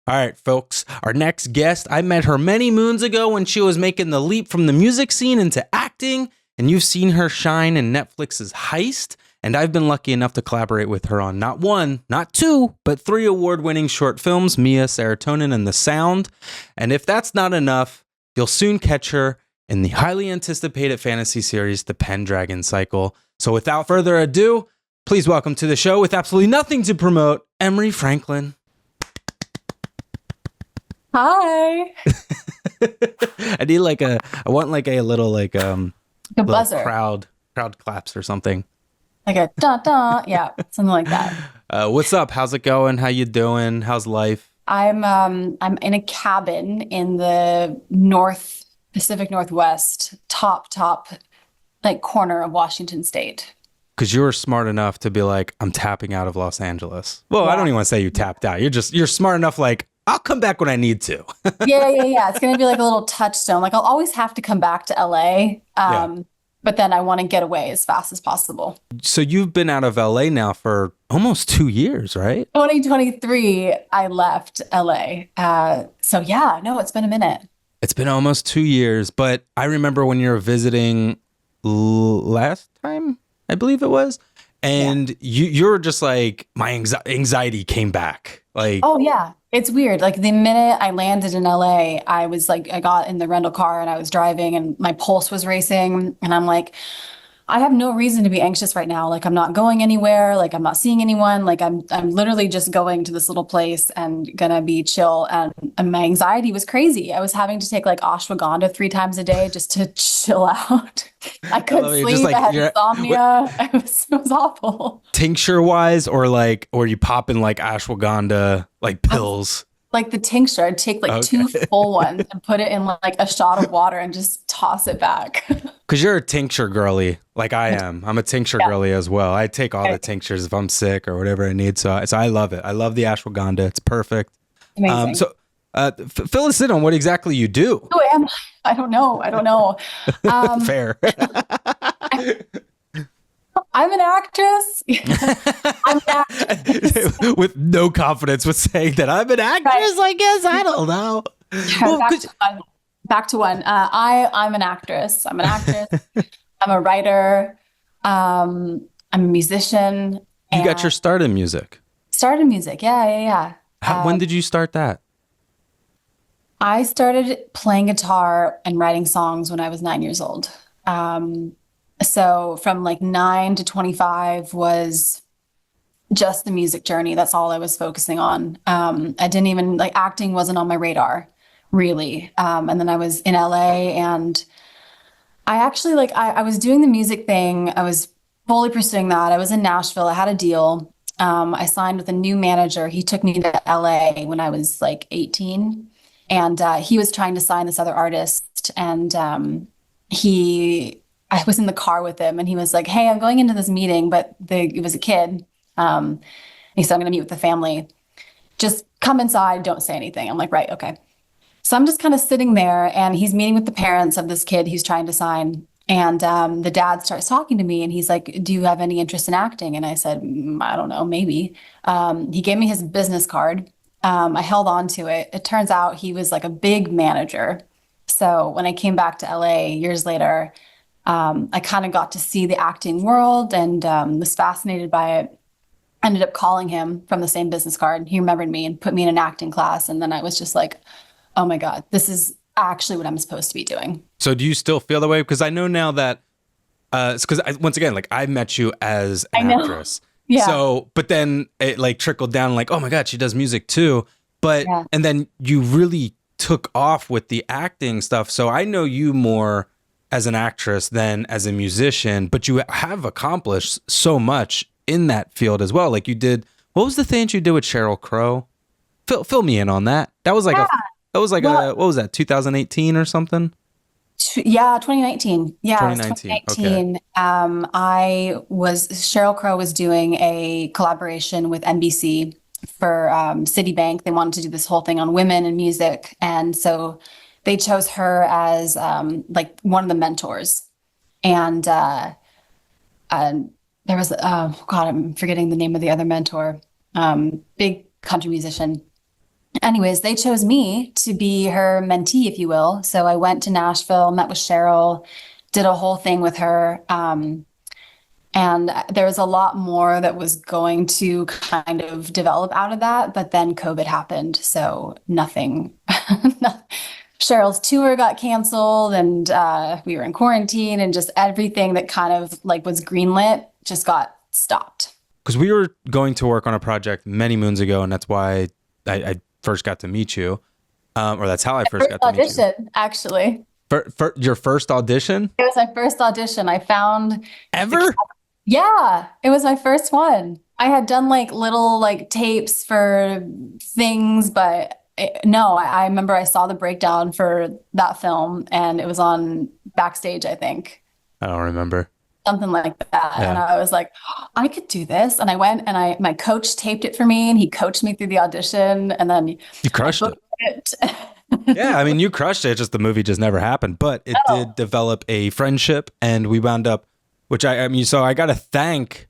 All right, folks. Our next guest, I met her many moons ago when she was making the leap from the music scene into acting, and you've seen her shine in Netflix's Heist. And I've been lucky enough to collaborate with her on not one, not two, but three award-winning short films, Mia, Serotonin, and The Sound. And if that's not enough, you'll soon catch her in the highly anticipated fantasy series, The Pendragon Cycle. So without further ado, please welcome to the show, with absolutely nothing to promote, Emree Franklin. Hi. I want like a little like A little buzzer. crowd claps or something. Like a dun dun. Yeah, something like that. What's up? How's it going? How you doing? How's life? I'm in a cabin in the North Pacific Northwest, top like corner of Washington State. Because you were smart enough to be like, I'm tapping out of Los Angeles. Well, I Yeah. don't even want to say you tapped out. You're smart enough. Like, I'll come back when I need to. Yeah. It's gonna be like a little touchstone. Like I'll always have to come back to LA. Yeah. But then I want to get away as fast as possible. So you've been out of LA now for almost 2 years, right? 2023, I left LA. So yeah, no, it's been a minute. It's been almost 2 years, but I remember when you were visiting last time, I believe it was, and you're just like, my anxiety came back. Like, Oh yeah, it's weird. Like the minute I landed in LA, I was like, I got in the rental car and I was driving and my pulse was racing. And I'm like, I have no reason to be anxious right now. Like I'm not going anywhere. Like I'm not seeing anyone. Like I'm literally just going to this little place and gonna be chill. And my anxiety was crazy. I was having to take like ashwagandha 3 times a day just to chill out. I couldn't you're just sleep. like, I had you're insomnia. It was awful. tincture wise, or you pop in like ashwagandha, like pills. Like the tincture, I'd take like Okay. 2 full ones and put it in like a shot of water and just toss it back. Because you're a tincture girly, like I am. I'm a tincture Yeah. girly as well. I take all Okay. the tinctures if I'm sick or whatever I need. So I love it. I love the ashwagandha. It's perfect. Amazing. Fill us in on what exactly you do. Who am I? I don't know. I don't know. Um, Fair. I'm an actress. I'm an actress. With no confidence with saying that I'm an actress, Right. I guess. I don't know. Well, Back 'cause to one. Back to one. I'm an actress. I'm an actress. I'm a writer. I'm a musician you got your and start in music. started music. Yeah. When did you start that? I started playing guitar and writing songs when I was 9 years old. Um, so from like 9 to 25 was just the music journey. That's all I was focusing on. I didn't even like acting wasn't on my radar really. And then I was in LA and I actually like I was doing the music thing. I was fully pursuing that. I was in Nashville. I had a deal. I signed with a new manager. He took me to LA when I was like 18, and he was trying to sign this other artist. And I was in the car with him, and he was like, "Hey, I'm going into this meeting, but it was a kid." Um, he said, "I'm going to meet with the family. Just come inside. Don't say anything." I'm like, "Right, okay." So I'm just kind of sitting there, and he's meeting with the parents of this kid he's trying to sign. And the dad starts talking to me, and he's like, "Do you have any interest in acting?" And I said, I don't know, maybe." He gave me his business card. I held on to it. It turns out he was like a big manager. So when I came back to LA years later, I kind of got to see the acting world and was fascinated by it. Ended up calling him from the same business card. He remembered me and put me in an acting class. And then I was just like, oh my God, this is actually what I'm supposed to be doing. So do you still feel that way? Because I know now that it's because once again, like I met you as I an know. actress. Yeah. So, but then it like trickled down like, oh my God, she does music too. But, Yeah. and then you really took off with the acting stuff. So I know you more as an actress than as a musician, but you have accomplished so much in that field as well. Like you did, what was the thing that you did with Sheryl Crow? Fill me in on that. Yeah. Well, What was that, 2018 or something? yeah, 2019. Yeah, it was 2019. Okay. 2019. Cheryl Crow was doing a collaboration with NBC for Citibank. They wanted to do this whole thing on women in music. And so they chose her as like one of the mentors. And there was, oh God, I'm forgetting the name of the other mentor, big country musician. Anyways, they chose me to be her mentee, if you will. So I went to Nashville, met with Cheryl, did a whole thing with her. And there was a lot more that was going to kind of develop out of that, but then COVID happened, so nothing. Cheryl's tour got canceled, and we were in quarantine, and just everything that kind of like was greenlit just got stopped. Because we were going to work on a project many moons ago, and that's why I first got to meet you, or that's how I first got to meet you. Audition, actually. For your first audition It was my first audition. I found ever? Yeah, it was my first one. I had done like little like tapes for things, but no, I remember I saw the breakdown for that film and it was on Backstage, I think, I don't remember. something like that. And Yeah, I was like, "Oh, I could do this." And I went and my coach taped it for me and he coached me through the audition and then you I crushed it. booked it. Yeah, I mean, you crushed it. Just the movie just never happened, but it Oh, did develop a friendship, and we wound up. Which I mean, so I got to thank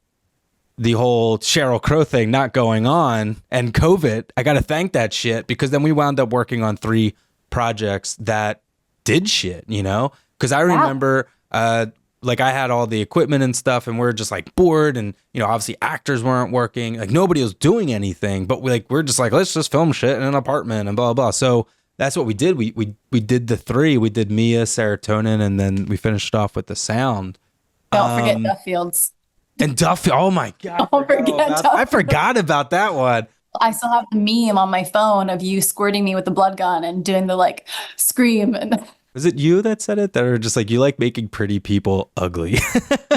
the whole Cheryl Crow thing not going on and COVID. I got to thank that shit because then we wound up working on 3 projects that did shit, you know? Because I yeah. remember, like I had all the equipment and stuff, and we're just like bored, and obviously actors weren't working, like nobody was doing anything, but we're just like let's just film shit in an apartment and blah blah blah. So that's what we did. We did the 3. We did Mia, Serotonin, and then we finished off with the sound. Don't forget Um, Duffields. and Duffy, oh my God, Don't forget I Duffields. forgot about that one. I still have the meme on my phone of you squirting me with the blood gun and doing the like scream and Was it you that said it? That are just like you like making pretty people ugly.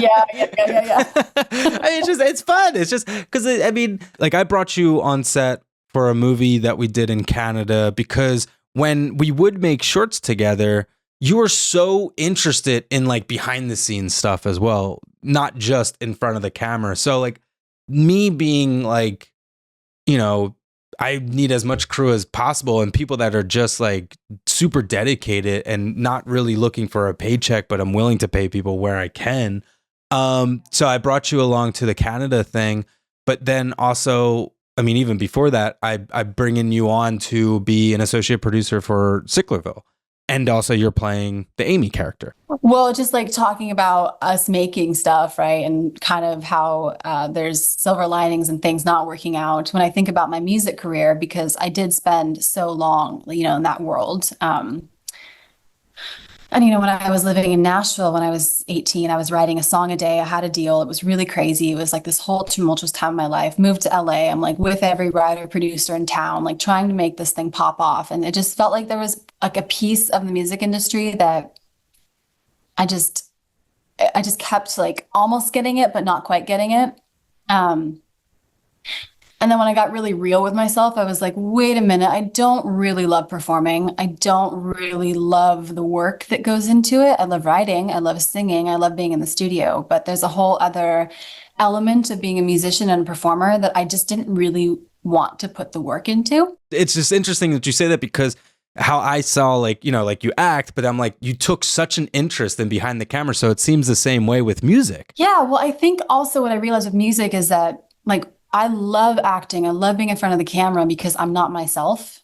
yeah, yeah, yeah, yeah, yeah. I mean, it's fun. It's just because I mean, like I brought you on set for a movie that we did in Canada because when we would make shorts together, you were so interested in like behind the scenes stuff as well, not just in front of the camera. So like me being like, you know, I need as much crew as possible and people that are just like super dedicated and not really looking for a paycheck, but I'm willing to pay people where I can. So I brought you along to the Canada thing, but then also, I mean, even before that, I bringing you on to be an associate producer for Sicklerville. And also you're playing the Amy character. Well, just like talking about us making stuff, right? And kind of how there's silver linings and things not working out. When I think about my music career, because I did spend so long, in that world. And when I was living in Nashville when I was 18, I was writing a song a day. I had a deal. It was really crazy. It was like this whole tumultuous time of my life. Moved to LA. I'm like with every writer, producer in town, like trying to make this thing pop off. And it just felt like there was like a piece of the music industry that I just I just kept like almost getting it, but not quite getting it. Um, and then when I got really real with myself, I was like, wait a minute, I don't really love performing. I don't really love the work that goes into it. I love writing, I love singing, I love being in the studio, but there's a whole other element of being a musician and a performer that I just didn't really want to put the work into. It's just interesting that you say that because how I saw like, like you act, but I'm like, you took such an interest in behind the camera. So it seems the same way with music. Yeah, well, I think also what I realized with music is that like I love acting. I love being in front of the camera because I'm not myself.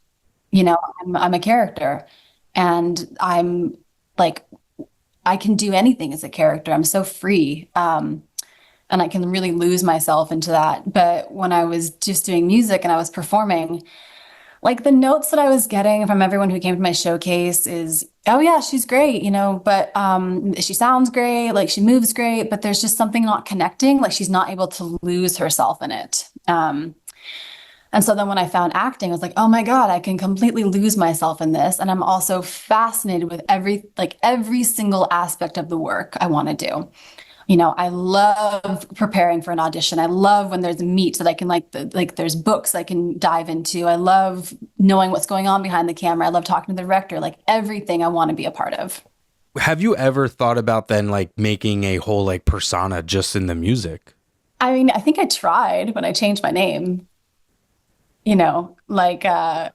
I'm a character and I'm like I can do anything as a character. I'm so free. And I can really lose myself into that. But when I was just doing music and I was performing, like the notes that I was getting from everyone who came to my showcase is, oh yeah, she's great, but she sounds great, like she moves great, but there's just something not connecting, like she's not able to lose herself in it. And so then when I found acting, I was like, oh my God, I can completely lose myself in this. And I'm also fascinated with every single aspect of the work I want to do. I love preparing for an audition. I love when there's meat that I can like there's books I can dive into. I love knowing what's going on behind the camera. I love talking to the director, like everything I want to be a part of. Have you ever thought about then like making a whole like persona just in the music? I mean, I think I tried when I changed my name, like I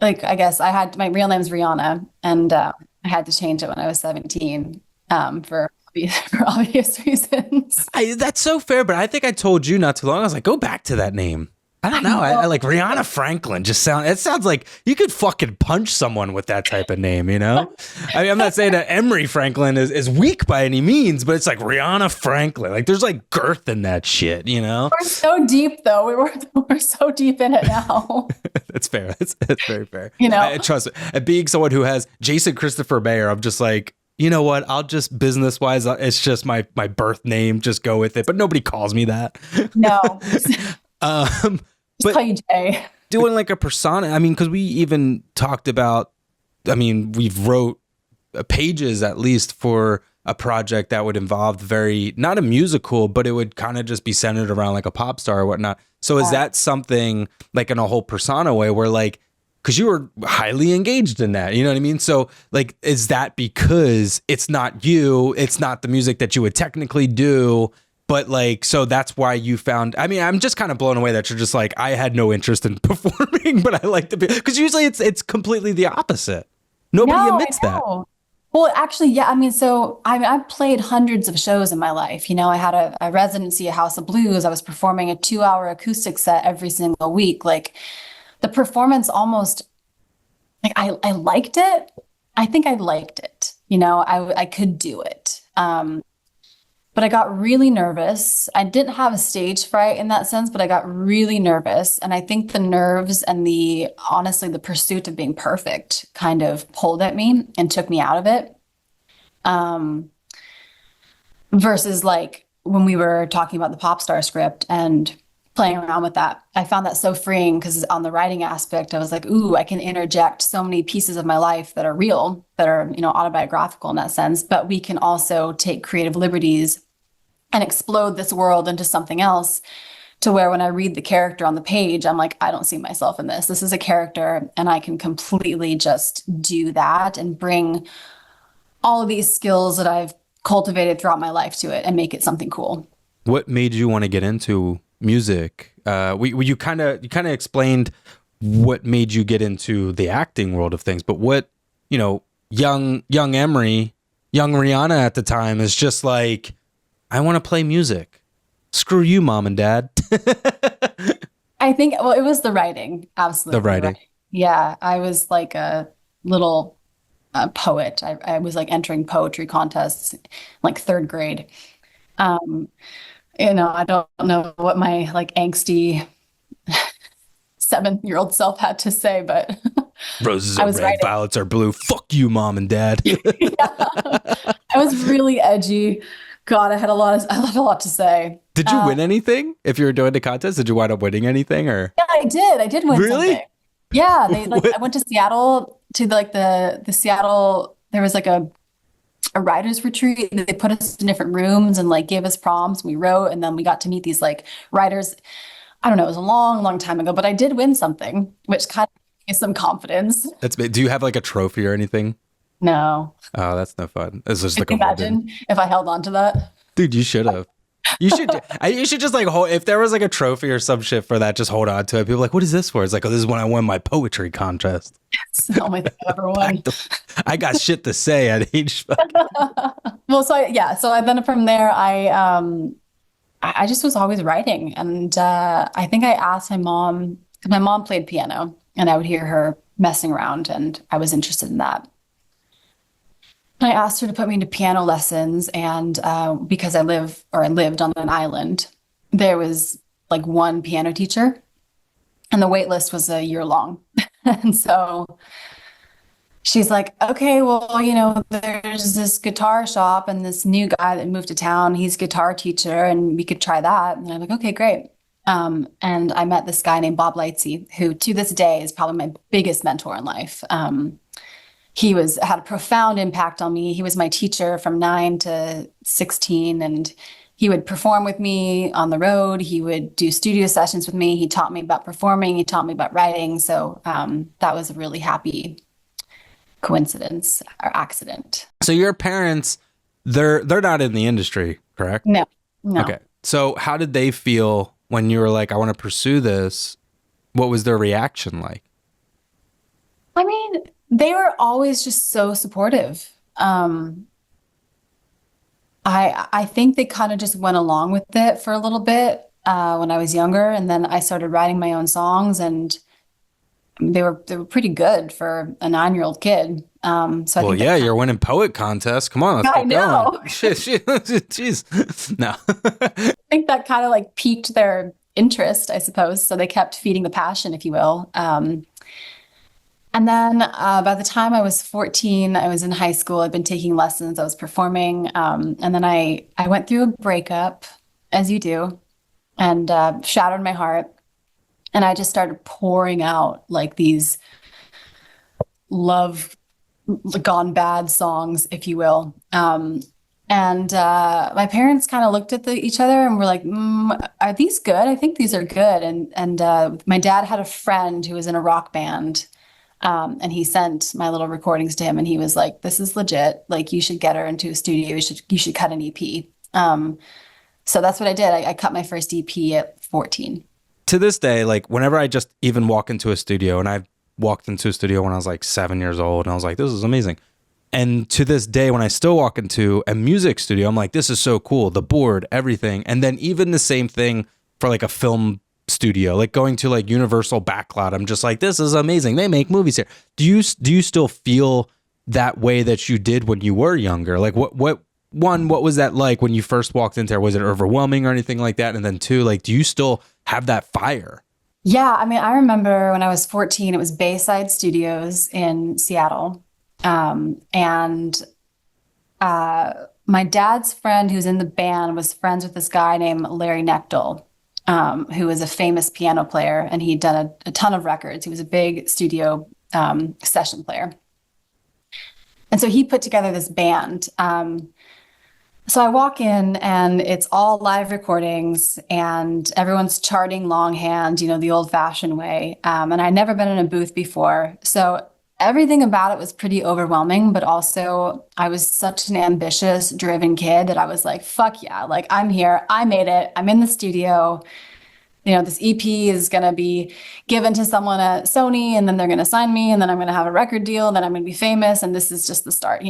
guess I had my real name's Rihanna and I had to change it when I was 17 for for obvious reasons. That's so fair, but I think I told you not too long. I was like, go back to that name. I don't I know. I know. like Rihanna Franklin. It sounds like you could fucking punch someone with that type of name, you know? I mean, I'm not saying that Emree Franklin is weak by any means, but it's like Rihanna Franklin. Like there's like girth in that shit, you know? We're so deep though. We're so deep in it now. That's fair. That's very fair. You know. I trust it. And being someone who has Jason Christopher Mayer, I'm just like, you know what? I'll just business wise, it's just my birth name. Just go with it. But nobody calls me that. No. Um, Just but call you Jay. doing like a persona, I mean, because we even talked about, I mean, we've wrote pages at least for a project that would involve not a musical, but it would kind of just be centered around like a pop star or whatnot. So is that something like in a whole persona way where like, because you were highly engaged in that, you know what I mean? So like, is that because it's not you, it's not the music that you would technically do, but like, so that's why you found, I mean, I'm just kind of blown away that you're just like, I had no interest in performing, but I like to be, because usually it's completely the opposite. Nobody No, admits I that. know. Well, actually, yeah. I mean, so I've played hundreds of shows in my life. You know, I had a residency at House of Blues. I was performing a 2-hour acoustic set every single week. Like the performance almost, like I liked it. I think I liked it. You know, I could do it. But I got really nervous. I didn't have a stage fright in that sense, but I got really nervous. And I think the nerves and honestly, the pursuit of being perfect kind of pulled at me and took me out of it. Um, versus like when we were talking about the pop star script and playing around with that, I found that so freeing because on the writing aspect, I was like, ooh, I can interject so many pieces of my life that are real, that are, you know, autobiographical in that sense, but we can also take creative liberties and explode this world into something else to where when I read the character on the page, I'm like, I don't see myself in this. This is a character, and I can completely just do that and bring all of these skills that I've cultivated throughout my life to it and make it something cool. What made you want to get into music? You kind of explained what made you get into the acting world of things, but what, you know, young Emree, young Rihanna at the time is just like, I want to play music. Screw you, mom and dad. I think, well, it was the writing. Absolutely. The writing. Right. Yeah. I was like a little poet. I was like entering poetry contests like third grade. Um, you know, I don't know what my like angsty 7-year-old self had to say, but Roses I are was red, writing. violets are blue. Fuck you, mom and dad. Yeah. I was really edgy. God, I had a lot to say. Did you win anything? If you were doing the contest, did you wind up winning anything or? Yeah, I did. I did win Really? something. Yeah, they like What? I went to Seattle to like the Seattle. There was like a writers retreat. They put us in different rooms and like gave us prompts. We wrote, and then we got to meet these like writers. I don't know. It was a long, long time ago, but I did win something, which kind of gave me some confidence. Do you have like a trophy or anything? No, Oh, that's no fun. It's just can like you a wooden. imagine if I held on to that? Dude, you should have. You should. You should just like hold. If there was like a trophy or some shit for that, just hold on to it. People are like, what is this for? It's like, oh, this is when I won my poetry contest. It's the only thing I've ever won. I got shit to say at age. Well, so then from there, I just was always writing, and I think I asked my mom because my mom played piano, and I would hear her messing around, and I was interested in that. And I asked her to put me into piano lessons, and because I lived on an island, there was like one piano teacher, and the wait list was a year long, and so she's like, okay, well, you know, there's this guitar shop and this new guy that moved to town. He's a guitar teacher and we could try that. And I'm like, okay, great. And I met this guy named Bob Lightsey, who to this day is probably my biggest mentor in life. Had a profound impact on me. He was my teacher from 9 to 16, and he would perform with me on the road. He would do studio sessions with me. He taught me about performing. He taught me about writing. So that was a really happy coincidence or accident. So your parents, they're not in the industry, correct? No, no. Okay. So how did they feel when you were like, I want to pursue this? What was their reaction like? I mean, they were always just so supportive. I think they kind of just went along with it for a little bit. when I was younger, and then I started writing my own songs, and they were pretty good for a 9-year-old kid. So I Well, think that yeah, you're winning poet contests. Come on, let's I get going. know. Shit, shit, jeez. No. I think that kind of like piqued their interest, I suppose. So they kept feeding the passion, if you will. And then by the time I was 14, I was in high school. I'd been taking lessons. I was performing. And then I went through a breakup, as you do, and shattered my heart. And I just started pouring out like these love gone bad songs, if you will. And my parents kind of looked at each other and were like, "Are these good? I think these are good." And my dad had a friend who was in a rock band, and he sent my little recordings to him, and he was like, "This is legit. Like, you should get her into a studio. You should cut an EP." So that's what I did. I cut my first EP at 14. To this day, like whenever I just even walk into a studio, and I walked into a studio when I was like 7 years old, and I was like, this is amazing. And to this day, when I still walk into a music studio, I'm like, this is so cool. The board, everything. And then even the same thing for like a film studio, like going to like Universal Backlot. I'm just like, this is amazing. They make movies here. Do you still feel that way that you did when you were younger? Like what was that like when you first walked in there? Was it overwhelming or anything like that? And then two, like, do you still have that fire? Yeah, I mean, I remember when I was 14, it was Bayside Studios in Seattle. And my dad's friend who's in the band was friends with this guy named Larry Knechtel, who was a famous piano player, and he'd done a ton of records. He was a big studio session player. And so he put together this band. So I walk in and it's all live recordings and everyone's charting longhand, the old fashioned way. And I'd never been in a booth before. So everything about it was pretty overwhelming, but also I was such an ambitious, driven kid that I was like, fuck yeah, like I'm here. I made it. I'm in the studio. This EP is going to be given to someone at Sony, and then they're going to sign me, and then I'm going to have a record deal, and then I'm going to be famous. And this is just the start.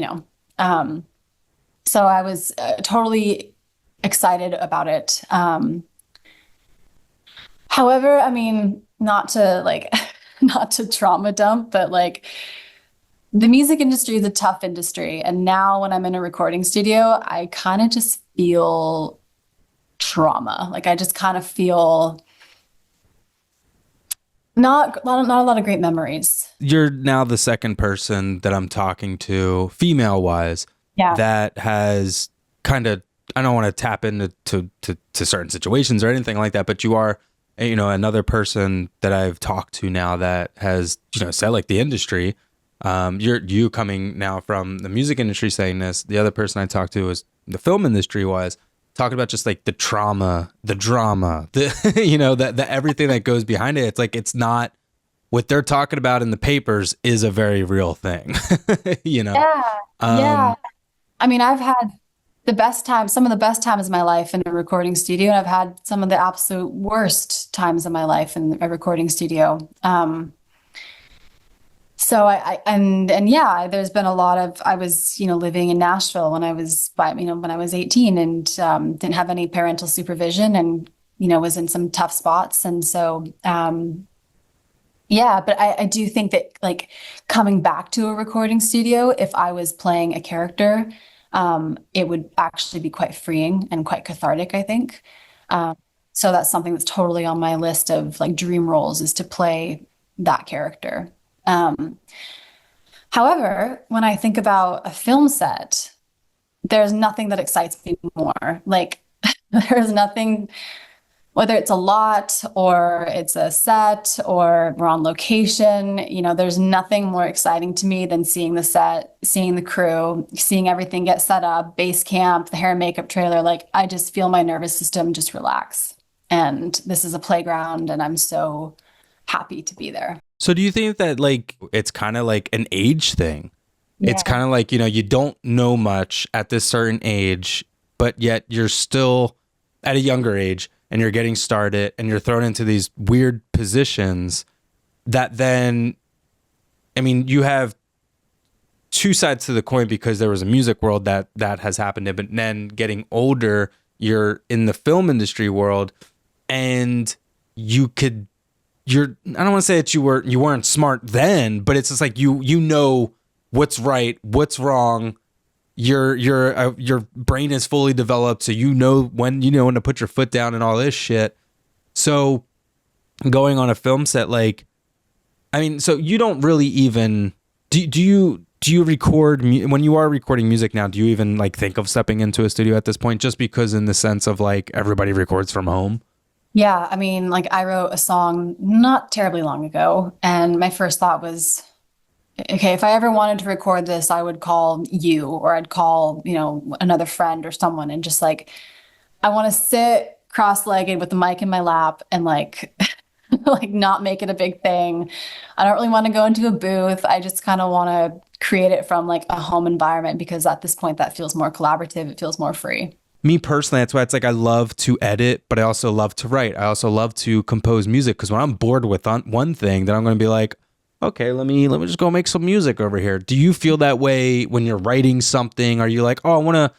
So I was totally excited about it. However, I mean, not to like, not to trauma dump, but like the music industry is a tough industry. And now when I'm in a recording studio, I kind of just feel trauma. Like I just kind of feel not a lot of great memories. You're now the second person that I'm talking to, female wise, Yeah. that has kind of, I don't want to tap into to certain situations or anything like that, but you are, another person that I've talked to now that has, said like the industry, you coming now from the music industry saying this. The other person I talked to was the film industry was talking about just like the trauma, the drama, the everything that goes behind it. It's like, it's not what they're talking about in the papers is a very real thing, Yeah. Yeah. I mean, I've had some of the best times of my life in a recording studio, and I've had some of the absolute worst times of my life in a recording studio. So and yeah, there's been a lot of, I was, living in Nashville when I was when I was 18 and didn't have any parental supervision and, was in some tough spots. And so, yeah, but I do think that like coming back to a recording studio, if I was playing a character, it would actually be quite freeing and quite cathartic, I think. Um, so that's something that's totally on my list of like dream roles is to play that character. Um, However, when I think about a film set, there's nothing that excites me more. Like there's nothing, whether it's a lot or it's a set or we're on location, there's nothing more exciting to me than seeing the set, seeing the crew, seeing everything get set up, base camp, the hair and makeup trailer. Like I just feel my nervous system just relax. And this is a playground and I'm so happy to be there. So do you think that like it's kind of like an age thing? It's Yeah. kind of like, you don't know much at this certain age, but yet you're still at a younger age and you're getting started and you're thrown into these weird positions that then, I mean, you have two sides to the coin because there was a music world that has happened, but then getting older, you're in the film industry world. and I don't want to say that you weren't smart then, but it's just like you know what's right, what's wrong. Your brain is fully developed, so you know when to put your foot down and all this shit. So going on a film set, like, I mean, so you don't really even do you record when you are recording music now? Do you even like think of stepping into a studio at this point? Just because in the sense of like everybody records from home. Yeah, I mean, like I wrote a song not terribly long ago, and my first thought was, okay, if I ever wanted to record this, I would call you or I'd call, another friend or someone and just like, I want to sit cross-legged with the mic in my lap and like, like not make it a big thing. I don't really want to go into a booth. I just kind of want to create it from like a home environment because at this point that feels more collaborative. It feels more free. Me personally, that's why it's like I love to edit, but I also love to write. I also love to compose music because when I'm bored with one thing, then I'm going to be like, okay, let me just go make some music over here. Do you feel that way when you're writing something? Are you like, oh, I want to,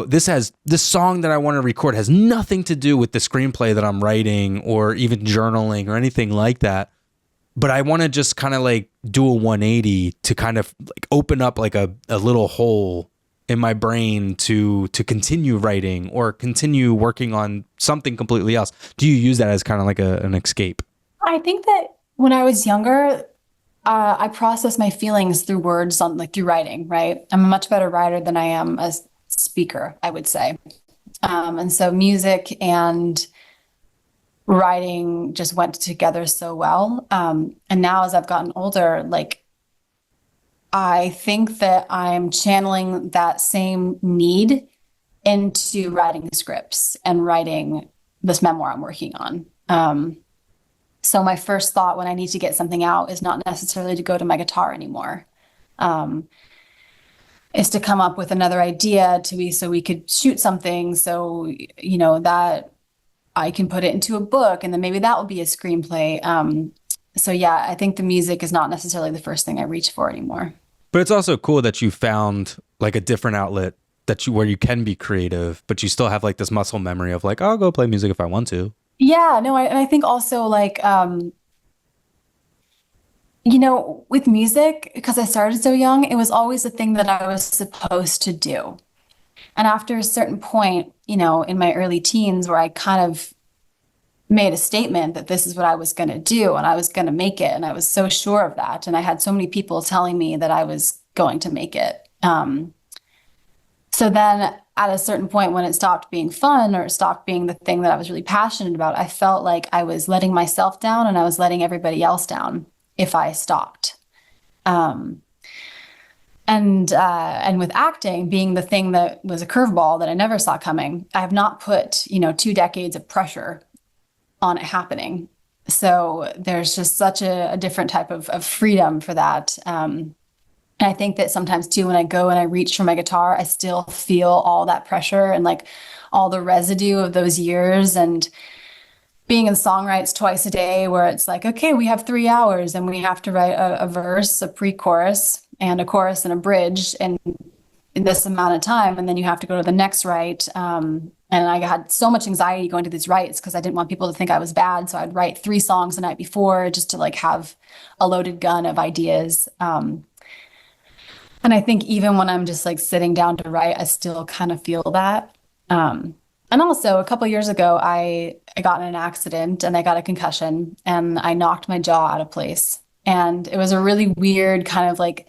this song that I want to record has nothing to do with the screenplay that I'm writing or even journaling or anything like that. But I want to just kind of like do a 180 to kind of like open up like a little hole in my brain to continue writing or continue working on something completely else. Do you use that as kind of like an escape? I think that when I was younger, I process my feelings through words through writing, right? I'm a much better writer than I am a speaker, I would say. And so music and writing just went together so well. And now as I've gotten older, like I think that I'm channeling that same need into writing scripts and writing this memoir I'm working on. So my first thought when I need to get something out is not necessarily to go to my guitar anymore. Is to come up with another idea so we could shoot something so, that I can put it into a book and then maybe that will be a screenplay. So yeah, I think the music is not necessarily the first thing I reach for anymore. But it's also cool that you found like a different outlet where you can be creative, but you still have like this muscle memory of like, oh, I'll go play music if I want to. Yeah, no, and I think also like, with music, because I started so young, it was always a thing that I was supposed to do. And after a certain point, in my early teens where I kind of made a statement that this is what I was going to do and I was going to make it. And I was so sure of that. And I had so many people telling me that I was going to make it. So then at a certain point when it stopped being fun or it stopped being the thing that I was really passionate about, I felt like I was letting myself down and I was letting everybody else down if I stopped. And with acting being the thing that was a curveball that I never saw coming, I have not put, 2 decades of pressure on it happening. So there's just such a different type of freedom for that. And I think that sometimes too, when I go and I reach for my guitar, I still feel all that pressure and like all the residue of those years and being in songwrites twice a day where it's like, okay, we have 3 hours and we have to write a verse, a pre-chorus and a chorus and a bridge in this amount of time. And then you have to go to the next write. And I had so much anxiety going to these writes because I didn't want people to think I was bad. So I'd write 3 songs the night before just to like have a loaded gun of ideas. And I think even when I'm just like sitting down to write, I still kind of feel that. And also a couple of years ago, I got in an accident and I got a concussion and I knocked my jaw out of place. And it was a really weird kind of like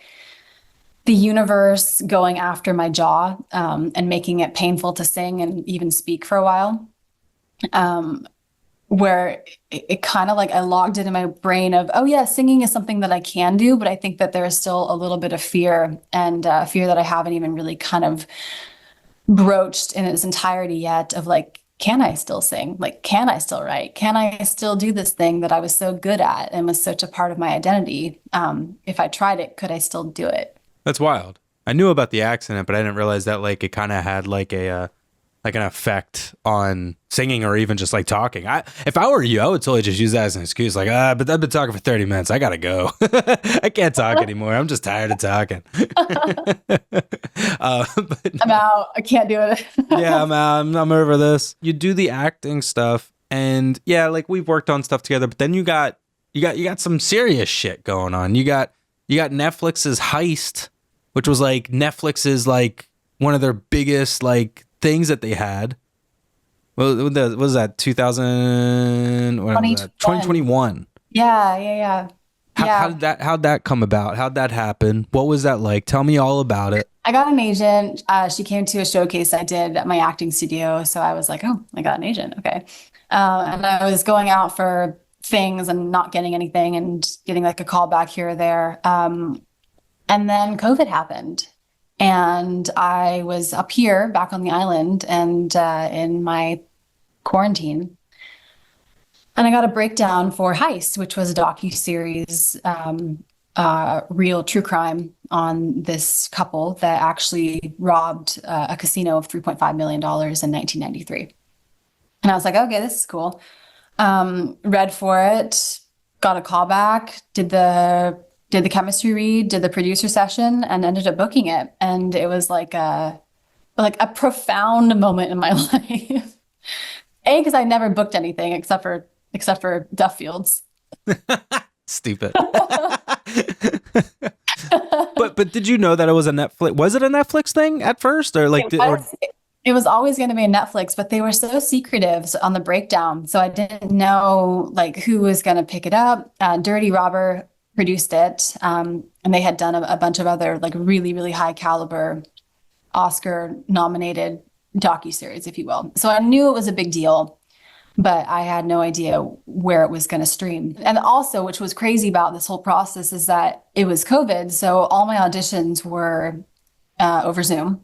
the universe going after my jaw and making it painful to sing and even speak for a while. Where it kind of like I logged it in my brain of, oh yeah, singing is something that I can do, but I think that there is still a little bit of fear and fear that I haven't even really kind of broached in its entirety yet of like, can I still sing? Like, can I still write? Can I still do this thing that I was so good at and was such a part of my identity? If I tried it, could I still do it? That's wild. I knew about the accident, but I didn't realize that like it kind of had like an effect on singing or even just like talking. If I were you, I would totally just use that as an excuse. Like, but I've been talking for 30 minutes. I gotta go. I can't talk anymore. I'm just tired of talking. I'm out. I can't do it. Yeah, I'm out. I'm over this. You do the acting stuff. And yeah, like we've worked on stuff together, but then you got some serious shit going on. You got Netflix's Heist, which was like Netflix's like one of their biggest like things that they had. Well, what was that 2000? What was that? 2021. Yeah, yeah, yeah. How Yeah. did how'd that come about? How'd that happen? What was that like? Tell me all about it. I got an agent. She came to a showcase I did at my acting studio. So I was like, oh, I got an agent. Okay. And I was going out for things and not getting anything and getting like a call back here or there. And then COVID happened. And I was up here back on the island and in my quarantine. And I got a breakdown for Heist, which was a docu-series, real true crime on this couple that actually robbed a casino of $3.5 million in 1993. And I was like, okay, this is cool. Read for it, got a call back, did the chemistry read, did the producer session, and ended up booking it. And it was like a profound moment in my life. A, because I never booked anything except for Duffields. Stupid. But did you know that it was a Netflix? Was it a Netflix thing at first, or like, It was always going to be a Netflix, but they were so secretive on the breakdown. So I didn't know like who was going to pick it up. Dirty Robber produced it. And they had done a bunch of other like really, really high caliber Oscar nominated docuseries, if you will. So I knew it was a big deal, but I had no idea where it was going to stream. And also, which was crazy about this whole process is that it was COVID. So all my auditions were over Zoom.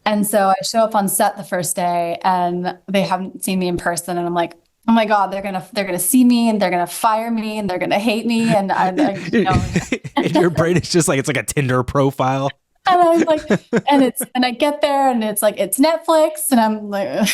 And so I show up on set the first day and they haven't seen me in person. And I'm like, oh my God, they're gonna see me and they're gonna fire me and they're gonna hate me. And in your brain, it's just like it's like a Tinder profile. And I was like, and I get there and it's like it's Netflix, and I'm like,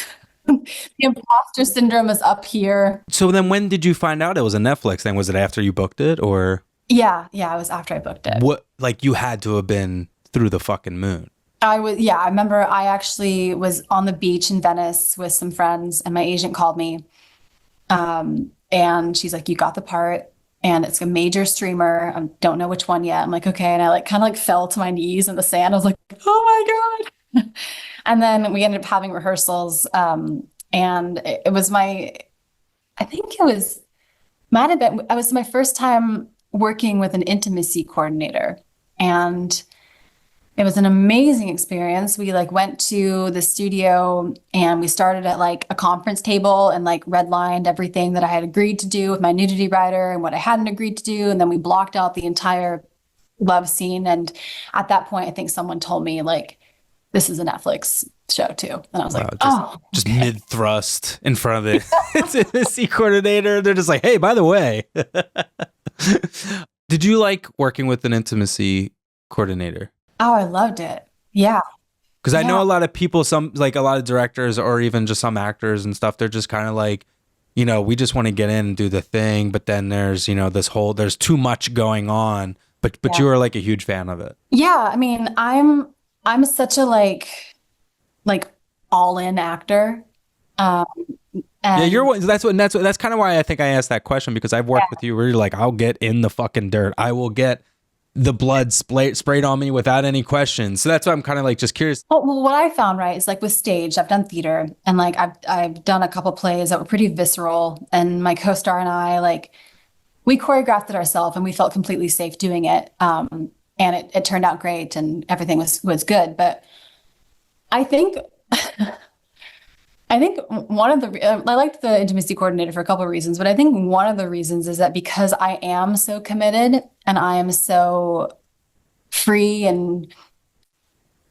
the imposter syndrome is up here. So then, when did you find out it was a Netflix thing? Was it after you booked it, or? Yeah, it was after I booked it. What, like you had to have been through the fucking moon. Yeah, I remember I actually was on the beach in Venice with some friends and my agent called me. And she's like, you got the part and it's a major streamer. I don't know which one yet. I'm like, okay. And I like kind of like fell to my knees in the sand. I was like, oh my God. And then we ended up having rehearsals. And it was I think it was, might have been, it was my first time working with an intimacy coordinator. And it was an amazing experience. We like went to the studio and we started at like a conference table and like redlined everything that I had agreed to do with my nudity writer and what I hadn't agreed to do. And then we blocked out the entire love scene. And at that point, I think someone told me like, this is a Netflix show too. And I was like, just mid thrust in front of the intimacy coordinator. They're just like, hey, by the way, did you like working with an intimacy coordinator? Oh, I loved it. Yeah. Because I know a lot of people, some like a lot of directors or even just some actors and stuff, they're just kind of like, we just want to get in and do the thing. But then there's, there's too much going on. But you were like a huge fan of it. Yeah. I mean, I'm such a like all in actor. You're one. That's kind of why I think I asked that question, because I've worked with you where you're like, I'll get in the fucking dirt. I will get the blood sprayed on me without any questions. So that's why I'm kind of like just curious. Well, what I found, right, is like with stage, I've done theater and like I've done a couple plays that were pretty visceral, and my co-star and I like we choreographed it ourselves and we felt completely safe doing it. And it turned out great and everything was good. But I think one of the I liked the intimacy coordinator for a couple of reasons, but I think one of the reasons is that because I am so committed and I am so free, and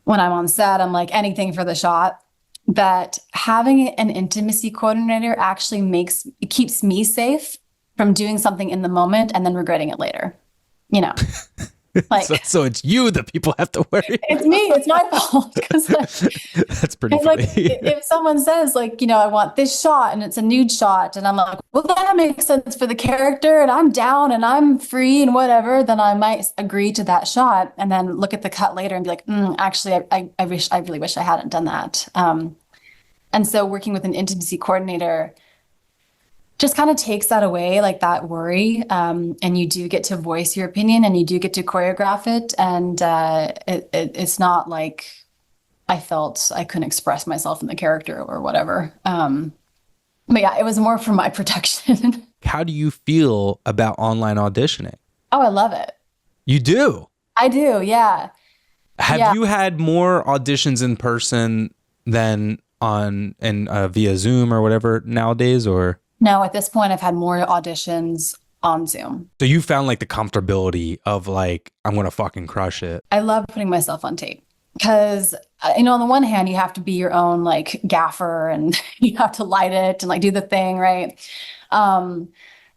when I'm on set, I'm like anything for the shot, that having an intimacy coordinator actually keeps me safe from doing something in the moment and then regretting it later. Like, so it's you that people have to worry. It's me. It's my fault. That's pretty funny. Like, if someone says like, I want this shot and it's a nude shot, and I'm like, well, that makes sense for the character, and I'm down and I'm free and whatever, then I might agree to that shot and then look at the cut later and be like, actually, I really wish I hadn't done that. And so working with an intimacy coordinator just kind of takes that away, like that worry. And you do get to voice your opinion and you do get to choreograph it. And it's not like I felt I couldn't express myself in the character or whatever. But yeah, it was more for my protection. How do you feel about online auditioning? Oh, I love it. You do? I do, yeah. Have you had more auditions in person than on and via Zoom or whatever nowadays, or? No, at this point, I've had more auditions on Zoom. So you found like the comfortability of like, I'm going to fucking crush it. I love putting myself on tape because, on the one hand, you have to be your own like gaffer and you have to light it and like do the thing, right? And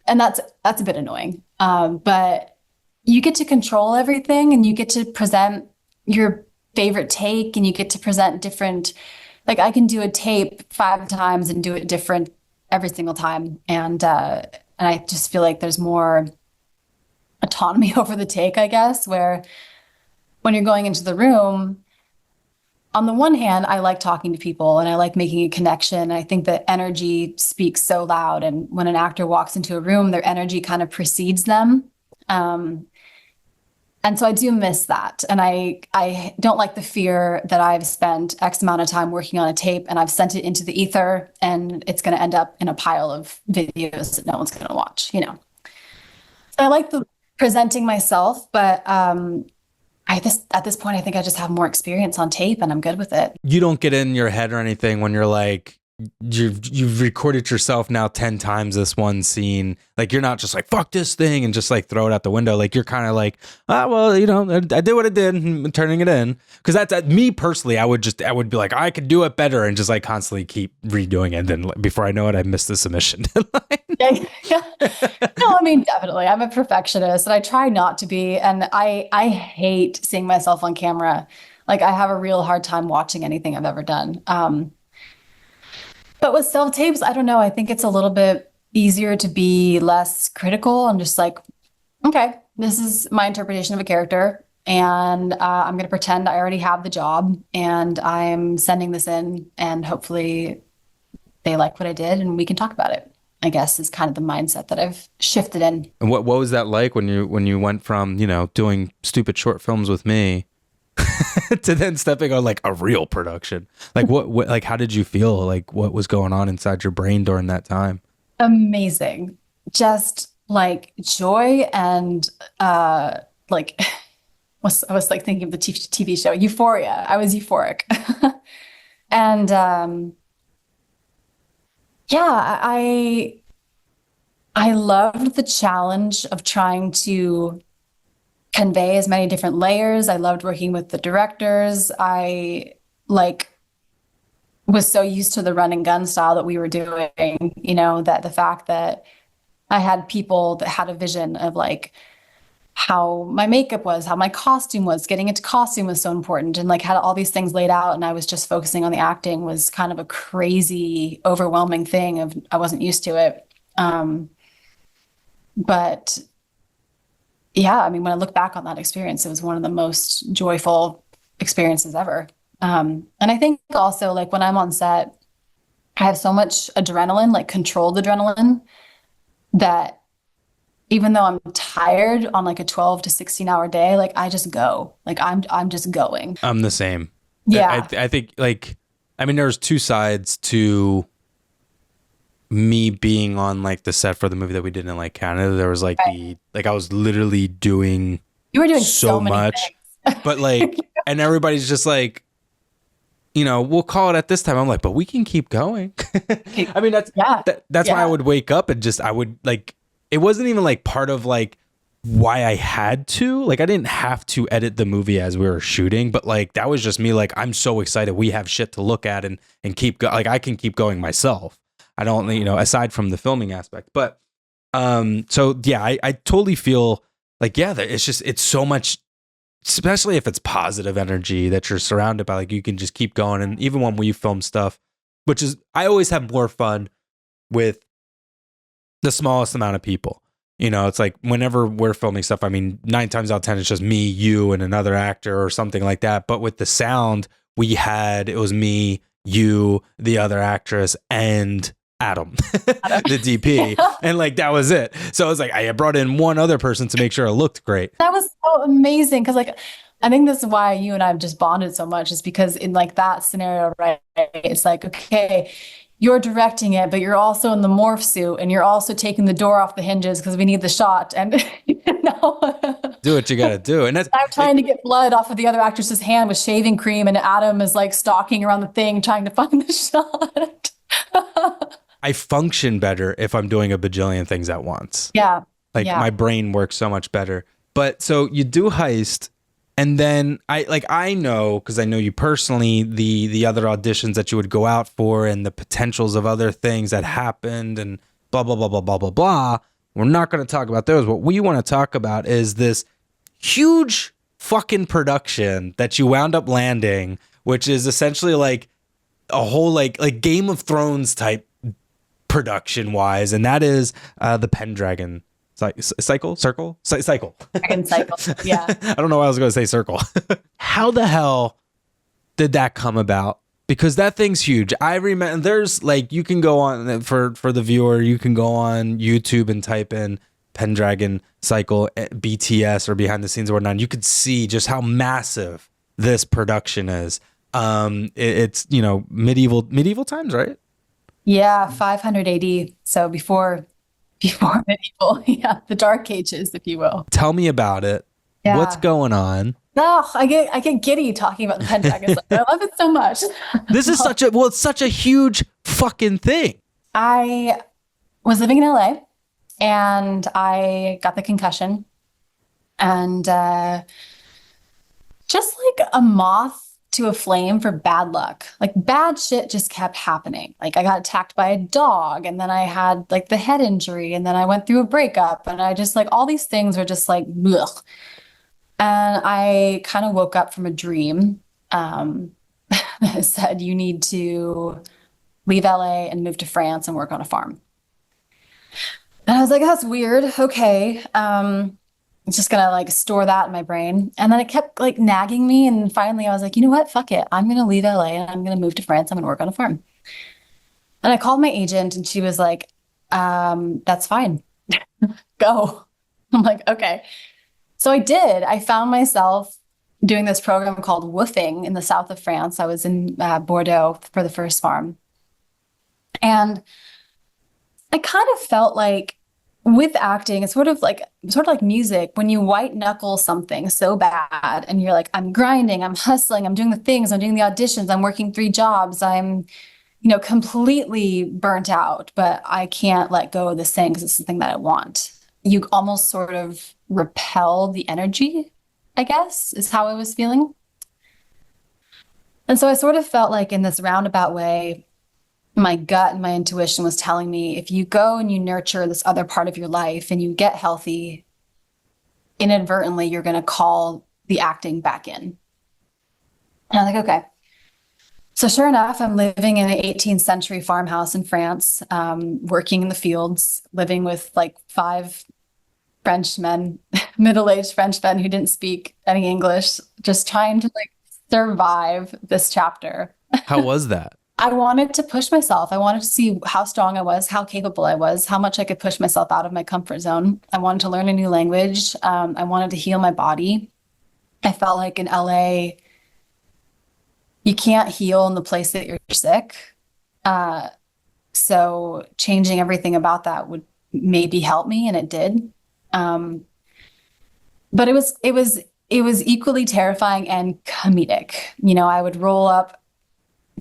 that's a bit annoying. But you get to control everything and you get to present your favorite take and you get to present different, like I can do a tape 5 times and do it different every single time. And I just feel like there's more autonomy over the take, I guess, where when you're going into the room, on the one hand, I like talking to people and I like making a connection. I think that energy speaks so loud. And when an actor walks into a room, their energy kind of precedes them. And so I do miss that. And I don't like the fear that I've spent X amount of time working on a tape and I've sent it into the ether and it's going to end up in a pile of videos that no one's going to watch, So I like the presenting myself, but at this point, I think I just have more experience on tape and I'm good with it. You don't get in your head or anything when you're like, you've recorded yourself now 10 times this one scene. Like you're not just like, fuck this thing and just like throw it out the window. Like you're kind of like, well, I did what I did and turning it in. Cause that's me personally. I would be like, I could do it better and just like constantly keep redoing it. And then before I know it, I missed the submission deadline. Yeah. No, I mean, definitely. I'm a perfectionist and I try not to be. And I hate seeing myself on camera. Like I have a real hard time watching anything I've ever done. But with self-tapes, I don't know. I think it's a little bit easier to be less critical. I'm just like, okay, this is my interpretation of a character. And I'm going to pretend I already have the job and I'm sending this in and hopefully they like what I did and we can talk about it, I guess is kind of the mindset that I've shifted in. And what was that like when you went from, doing stupid short films with me to then stepping on like a real production? Like what like how did you feel? Like what was going on inside your brain during that time? Amazing. Just like joy and like I was like thinking of the TV show Euphoria. I was euphoric. And yeah, I loved the challenge of trying to convey as many different layers. I loved working with the directors. I was so used to the run and gun style that we were doing, that the fact that I had people that had a vision of like how my makeup was, how my costume was, getting into costume was so important and like had all these things laid out and I was just focusing on the acting was kind of a crazy, overwhelming thing of I wasn't used to it. But yeah, I mean, when I look back on that experience, it was one of the most joyful experiences ever. And I think also like when I'm on set, I have so much adrenaline, like controlled adrenaline, that even though I'm tired on like a 12 to 16-hour day, like I just go, like I'm just going. I'm the same. Yeah. I think like, I mean, there's 2 sides to me being on like the set for the movie that we did in like Canada. There was like I was literally doing you were doing so much things. But like and everybody's just like, we'll call it at this time. I'm like, but we can keep going. I mean, that's why I would wake up and I would like, it wasn't even like part of like why I had to, like, I didn't have to edit the movie as we were shooting, but like, that was just me. Like, I'm so excited. We have shit to look at and keep like, I can keep going myself. I don't, aside from the filming aspect, but, so yeah, I totally feel like, yeah, it's so much, especially if it's positive energy that you're surrounded by, like you can just keep going. And even when we film stuff, which is, I always have more fun with the smallest amount of people, it's like whenever we're filming stuff, I mean, 9 times out of 10, it's just me, you, and another actor or something like that. But with the sound it was me, you, the other actress, and Adam, the DP. And like, that was it. So I was like, I brought in one other person to make sure it looked great. That was so amazing because, like, I think this is why you and I have just bonded so much, is because in like that scenario, right? It's like, okay, you're directing it, but you're also in the morph suit and you're also taking the door off the hinges because we need the shot. And, you know, Do what you got to do. And that's, I'm trying to get blood off of the other actress's hand with shaving cream, and Adam is like stalking around the thing trying to find the shot. I function better if I'm doing a bajillion things at once. Yeah. Like Yeah. my brain works so much better. But so you do Heist, and then I know, because I know you personally, the other auditions that you would go out for and the potentials of other things that happened and blah blah blah blah blah blah blah. We're not going to talk about those. What we want to talk about is this huge fucking production that you wound up landing, which is essentially like a whole like Game of Thrones type production wise, and that is the Pendragon cycle. Dragon cycle. Yeah. I don't know why I was going to say circle. How the hell did that come about? Because that thing's huge. I remember there's like, you can go on for the viewer, you can go on YouTube and type in Pendragon cycle BTS or behind the scenes or whatnot. You could see just how massive this production is. It's, you know, medieval times, right? Yeah, 500 AD. So before medieval, yeah, the Dark Ages, if you will. Tell me about it. Yeah. What's going on? Oh, I get giddy talking about the Pendragon. I love it so much. This is it's such a huge fucking thing. I was living in LA and I got the concussion, and just like a moth to a flame for bad luck. Like bad shit just kept happening. Like I got attacked by a dog, and then I had like the head injury, and then I went through a breakup, and I just like all these things were just like ugh. And I kind of woke up from a dream that said you need to leave LA and move to France and work on a farm. And I was like, that's weird. Okay. I'm just gonna like store that in my brain. And then it kept like nagging me. And finally I was like, you know what? Fuck it. I'm gonna leave LA and I'm gonna move to France. I'm gonna work on a farm. And I called my agent and she was like, that's fine. Go. I'm like, okay. So I did. I found myself doing this program called woofing in the south of France. I was in Bordeaux for the first farm. And I kind of felt like with acting, it's sort of like music. When you white knuckle something so bad and you're like, I'm grinding, I'm hustling, I'm doing the things, I'm doing the auditions, I'm working 3 jobs, I'm, you know, completely burnt out, but I can't let go of this thing because it's something that I want. You almost sort of repel the energy, I guess, is how I was feeling. And so I sort of felt like in this roundabout way, my gut and my intuition was telling me, if you go and you nurture this other part of your life and you get healthy, inadvertently, you're going to call the acting back in. And I'm like, okay. So sure enough, I'm living in an 18th century farmhouse in France, working in the fields, living with like 5 Frenchmen, middle-aged Frenchmen who didn't speak any English, just trying to like survive this chapter. How was that? I wanted to push myself. I wanted to see how strong I was, how capable I was, how much I could push myself out of my comfort zone. I wanted to learn a new language. I wanted to heal my body. I felt like in LA, you can't heal in the place that you're sick. So changing everything about that would maybe help me, and it did. But it was equally terrifying and comedic. You know, I would roll up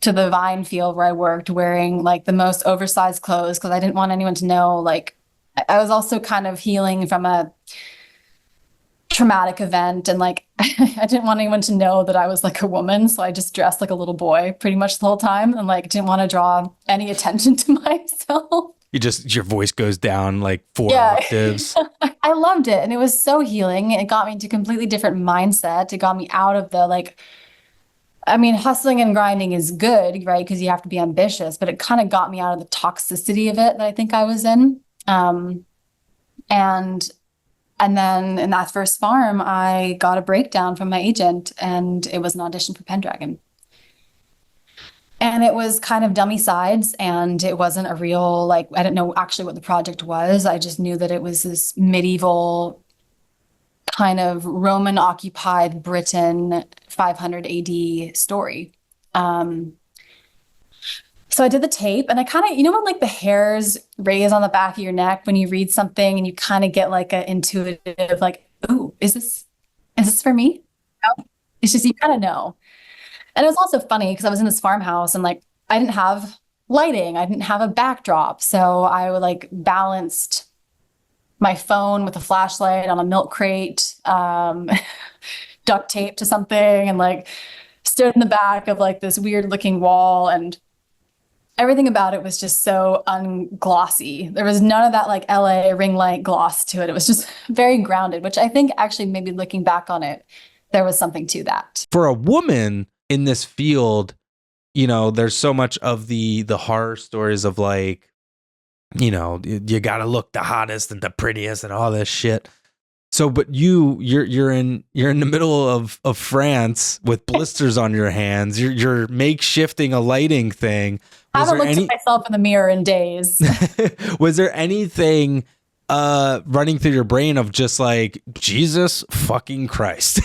to the vine field where I worked wearing like the most oversized clothes because I didn't want anyone to know. Like I was also kind of healing from a traumatic event, and like I didn't want anyone to know that I was like a woman, so I just dressed like a little boy pretty much the whole time, and like didn't want to draw any attention to myself. Your voice goes down like 4 octaves. I loved it, and it was so healing. It got me into a completely different mindset. It got me out of the like, I mean, hustling and grinding is good, right? Because you have to be ambitious, but it kind of got me out of the toxicity of it that I think I was in. And then in that first farm, I got a breakdown from my agent, and it was an audition for Pendragon. And it was kind of dummy sides, and it wasn't a real, like, I didn't know actually what the project was. I just knew that it was this medieval kind of Roman occupied Britain 500 AD story. Um, so I did the tape, and I kind of, when like the hairs raise on the back of your neck when you read something and you kind of get like a intuitive, like, ooh, is this for me? No. It's just, you kind of know. And it was also funny because I was in this farmhouse and like I didn't have lighting, I didn't have a backdrop. So I would like balanced my phone with a flashlight on a milk crate, duct tape to something, and like stood in the back of like this weird looking wall. And everything about it was just so unglossy. There was none of that like LA ring light gloss to it. It was just very grounded, which I think actually maybe looking back on it, there was something to that. For a woman in this field, there's so much of the horror stories of like, you got to look the hottest and the prettiest and all this shit. So, but you're in the middle of France with blisters on your hands. You're makeshifting a lighting thing. I haven't looked at myself in the mirror in days. Was there anything running through your brain of just like, Jesus fucking Christ?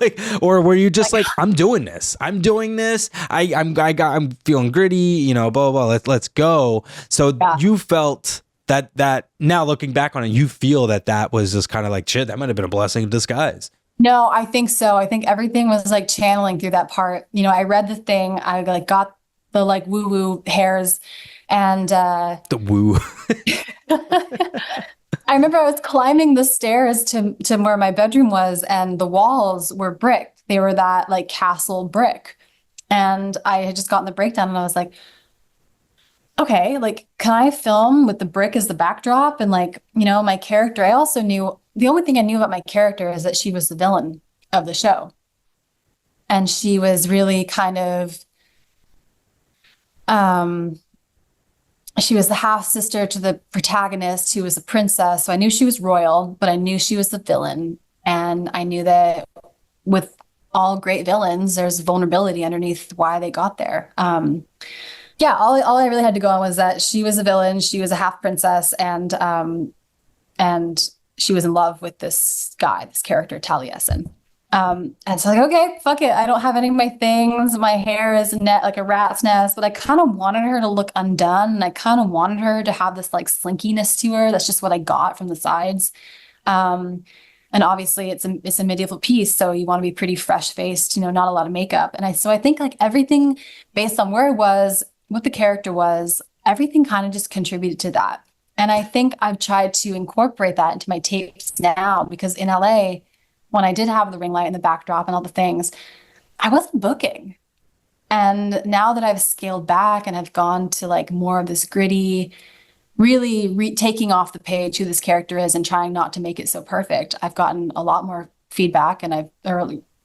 Like, or were you just like, I'm doing this. I'm feeling gritty, blah, blah, blah. Let's go. So yeah. You felt that now looking back on it, you feel that was just kind of like, shit, that might have been a blessing in disguise. No, I think so. I think everything was like channeling through that part. I read the thing, I like got the like woo woo hairs, and the woo. I remember I was climbing the stairs to where my bedroom was, and the walls were brick. They were that like castle brick. And I had just gotten the breakdown, and I was like, okay, like, can I film with the brick as the backdrop? And like, my character, I also knew, the only thing I knew about my character is that she was the villain of the show. And she was really kind of, she was the half sister to the protagonist, who was a princess. So I knew she was royal, but I knew she was the villain. And I knew that with all great villains, there's vulnerability underneath why they got there. Yeah, all I really had to go on was that she was a villain, she was a half princess, and she was in love with this guy, this character, Taliesin. And so like, okay, fuck it. I don't have any of my things. My hair is like a rat's nest, but I kind of wanted her to look undone. And I kind of wanted her to have this like slinkiness to her. That's just what I got from the sides. And obviously it's a medieval piece. So you want to be pretty fresh faced, not a lot of makeup. And so I think like everything based on where I was, what the character was, everything kind of just contributed to that. And I think I've tried to incorporate that into my tapes now, because in LA, when I did have the ring light and the backdrop and all the things, I wasn't booking. And now that I've scaled back and I've gone to like more of this gritty, really taking off the page who this character is and trying not to make it so perfect, I've gotten a lot more feedback or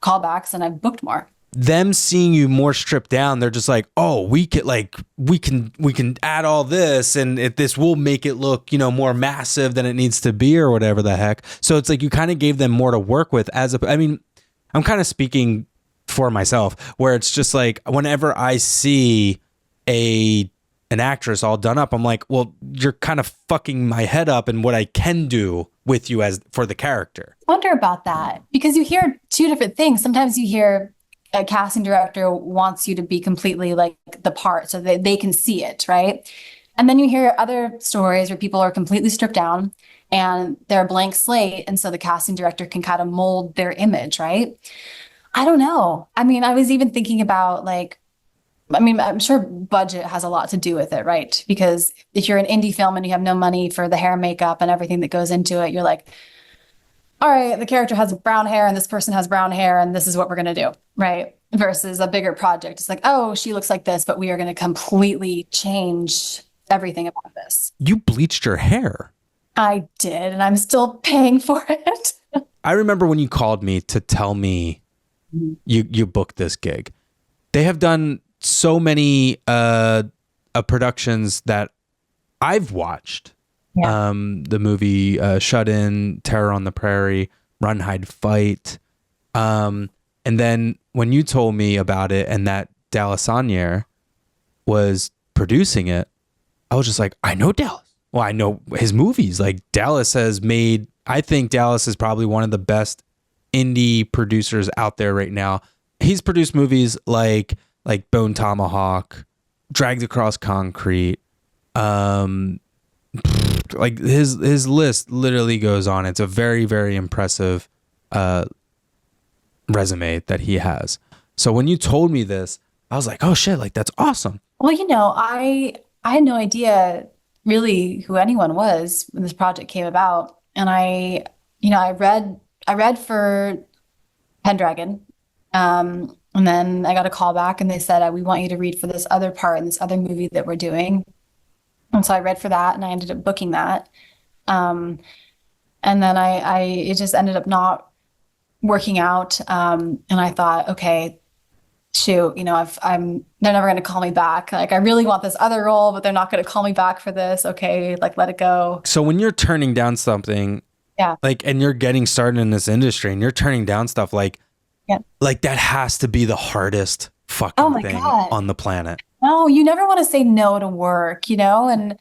callbacks, and I've booked more. Them seeing you more stripped down, they're just like, oh, we can add all this, and this will make it look, more massive than it needs to be, or whatever the heck. So it's like you kind of gave them more to work with. I'm kind of speaking for myself, where it's just like whenever I see an actress all done up, I'm like, well, you're kind of fucking my head up and what I can do with you as for the character. I wonder about that, because you hear two different things. Sometimes you hear a casting director wants you to be completely like the part so that they can see it, right? And then you hear other stories where people are completely stripped down and they're a blank slate, and so the casting director can kind of mold their image, right? I don't know. I was even thinking about I'm sure budget has a lot to do with it, right? Because if you're an indie film and you have no money for the hair, makeup, and everything that goes into it, you're like, all right, the character has brown hair and this person has brown hair and this is what we're going to do, right? Versus a bigger project. It's like, oh, she looks like this, but we are going to completely change everything about this. You bleached your hair. I did, and I'm still paying for it. I remember when you called me to tell me you booked this gig. They have done so many productions that I've watched. Yeah. The movie Shut In, Terror on the Prairie, Run, Hide, Fight. And then when you told me about it and that D'Alessandro, was producing it, I was just like, I know Dallas. Well, I know his movies. Like Dallas has made, I think Dallas is probably one of the best indie producers out there right now. He's produced movies like Bone Tomahawk, Dragged Across Concrete. Like his list literally goes on. It's a very, very impressive resume that he has. So when you told me this, I was like, oh shit, like that's awesome. Well, I had no idea really who anyone was when this project came about. And I read for Pendragon. And then I got a call back and they said, we want you to read for this other part in this other movie that we're doing. And so I read for that and I ended up booking that. Um, and then it just ended up not working out. And I thought, okay, shoot, they're never going to call me back. Like, I really want this other role, but they're not going to call me back for this. Okay, like, let it go. So when you're turning down something, Yeah. like, and you're getting started in this industry and you're turning down stuff Yeah. like that has to be the hardest Oh fucking my thing God. on the planet. No, you never want to say no to work, and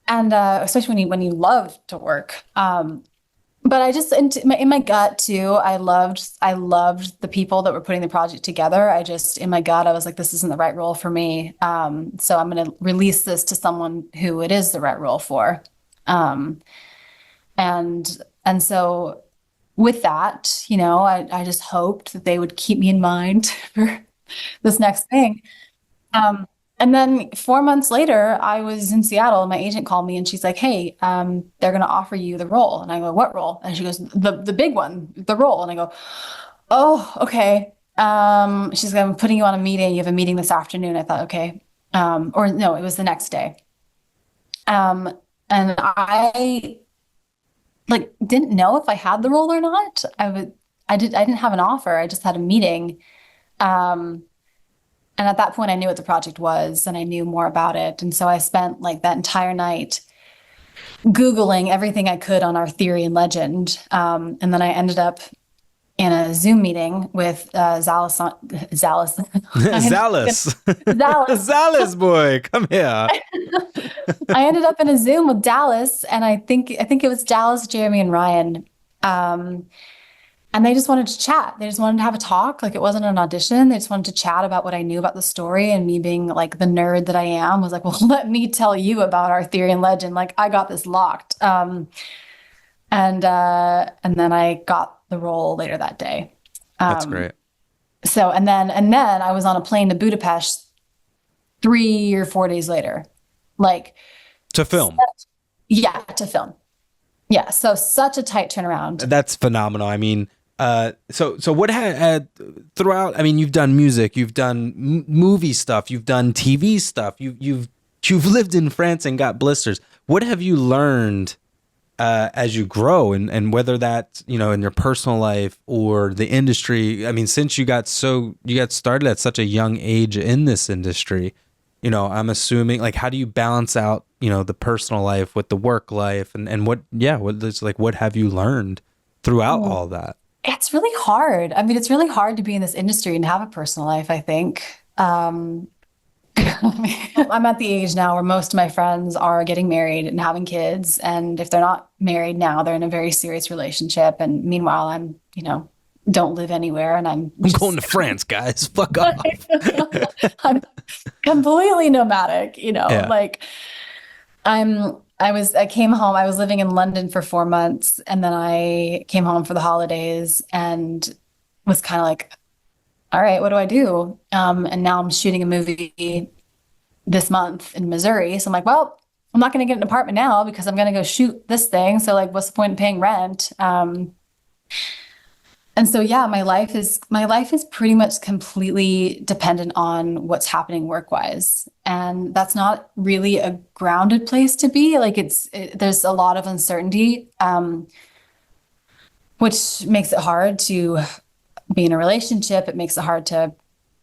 especially when you love to work. But I just in my gut too, I loved the people that were putting the project together. I just in my gut, I was like, this isn't the right role for me. So I'm going to release this to someone who it is the right role for. Um, and so with that, I just hoped that they would keep me in mind for this next thing. Um, and then 4 months later, I was in Seattle and my agent called me and she's like, hey, they're going to offer you the role. And I go, what role? And she goes, the big one, the role. And I go, oh, okay. She's like, I'm putting you on a meeting. You have a meeting this afternoon. I thought, okay. Or no, it was the next day. And I like didn't know if I had the role or not. I didn't have an offer. I just had a meeting. Um, and at that point, I knew what the project was and I knew more about it. And so I spent like that entire night Googling everything I could on our theory and legend. And then I ended up in a Zoom meeting with Zalis. Zalus. Dallas. Zalus boy, come here. I ended up in a Zoom with Dallas, and I think it was Dallas, Jeremy, and Ryan. And they just wanted to chat. They just wanted to have a talk. Like, it wasn't an audition. They just wanted to chat about what I knew about the story. And me being like the nerd that I am was like, well, let me tell you about our theory and legend. Like, I got this locked. And then I got the role later that day. That's great. So and then I was on a plane to Budapest 3 or 4 days later. Like, To film. yeah, to film. Yeah. So such a tight turnaround. That's phenomenal. I mean, so what had throughout? I mean, you've done music, you've done movie stuff, you've done TV stuff, you've lived in France and got blisters. What have you learned as you grow, and whether that's in your personal life or the industry? I mean, since you got started at such a young age in this industry, I'm assuming, like, how do you balance out the personal life with the work life, and what have you learned throughout all that? It's really hard. I mean, it's really hard to be in this industry and have a personal life, I think. I'm at the age now where most of my friends are getting married and having kids. And if they're not married now, they're in a very serious relationship. And meanwhile, I'm, don't live anywhere and I'm going to France, guys. Fuck off. I'm completely nomadic, Yeah. like I came home. I was living in London for 4 months and then I came home for the holidays and was kind of like, all right, what do I do? And now I'm shooting a movie this month in Missouri. So I'm like, well, I'm not going to get an apartment now because I'm going to go shoot this thing. So like, what's the point in paying rent? And so, yeah, my life is pretty much completely dependent on what's happening work-wise. And that's not really a grounded place to be. Like there's a lot of uncertainty, which makes it hard to be in a relationship. It makes it hard to